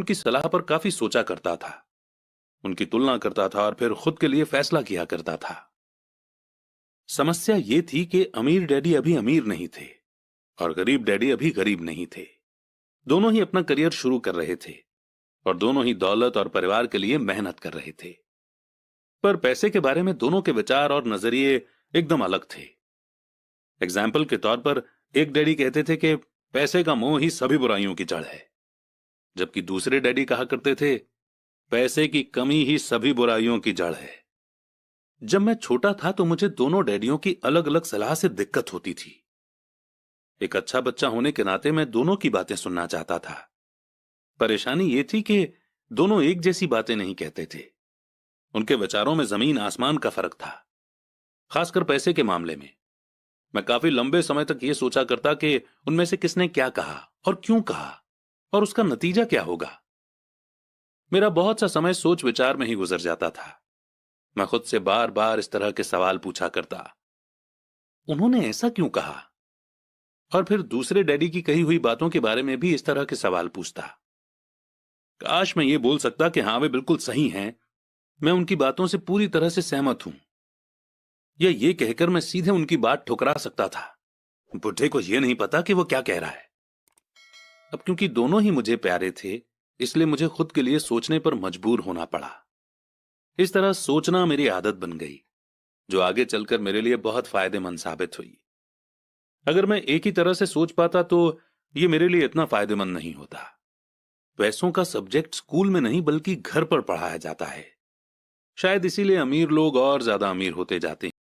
उनकी सलाह पर काफी सोचा करता था, उनकी तुलना करता था और फिर खुद के लिए फैसला किया करता था। समस्या ये थी कि अमीर डैडी अभी अमीर नहीं थे और गरीब डैडी अभी गरीब नहीं थे। दोनों ही अपना करियर शुरू कर रहे थे और दोनों ही दौलत और परिवार के लिए मेहनत कर रहे थे। पर पैसे के बारे में दोनों के विचार और नजरिए एकदम अलग थे। एग्जाम्पल के तौर पर एक डैडी कहते थे कि पैसे का मोह ही सभी बुराइयों की जड़ है, जबकि दूसरे डैडी कहा करते थे पैसे की कमी ही सभी बुराइयों की जड़ है। जब मैं छोटा था तो मुझे दोनों डैडियों की अलग अलग सलाह से दिक्कत होती थी। एक अच्छा बच्चा होने के नाते मैं दोनों की बातें सुनना चाहता था। परेशानी यह थी कि दोनों एक जैसी बातें नहीं कहते थे। उनके विचारों में जमीन आसमान का फर्क था, खासकर पैसे के मामले में। मैं काफी लंबे समय तक यह सोचा करता कि उनमें से किसने क्या कहा और क्यों कहा और उसका नतीजा क्या होगा। मेरा बहुत सा समय सोच विचार में ही गुजर जाता था। मैं खुद से बार बार इस तरह के सवाल पूछा करता, उन्होंने ऐसा क्यों कहा? और फिर दूसरे डैडी की कही हुई बातों के बारे में भी इस तरह के सवाल पूछता। काश मैं ये बोल सकता कि हां वे बिल्कुल सही हैं, मैं उनकी बातों से पूरी तरह से सहमत हूं, या ये कहकर मैं सीधे उनकी बात ठुकरा सकता था, बुढ़े को यह नहीं पता कि वो क्या कह रहा है। अब क्योंकि दोनों ही मुझे प्यारे थे, इसलिए मुझे खुद के लिए सोचने पर मजबूर होना पड़ा। इस तरह सोचना मेरी आदत बन गई, जो आगे चलकर मेरे लिए बहुत फायदेमंद साबित हुई। अगर मैं एक ही तरह से सोच पाता तो यह मेरे लिए इतना फायदेमंद नहीं होता। पैसों का सब्जेक्ट स्कूल में नहीं बल्कि घर पर पढ़ाया जाता है। शायद इसीलिए अमीर लोग और ज्यादा अमीर होते जाते हैं।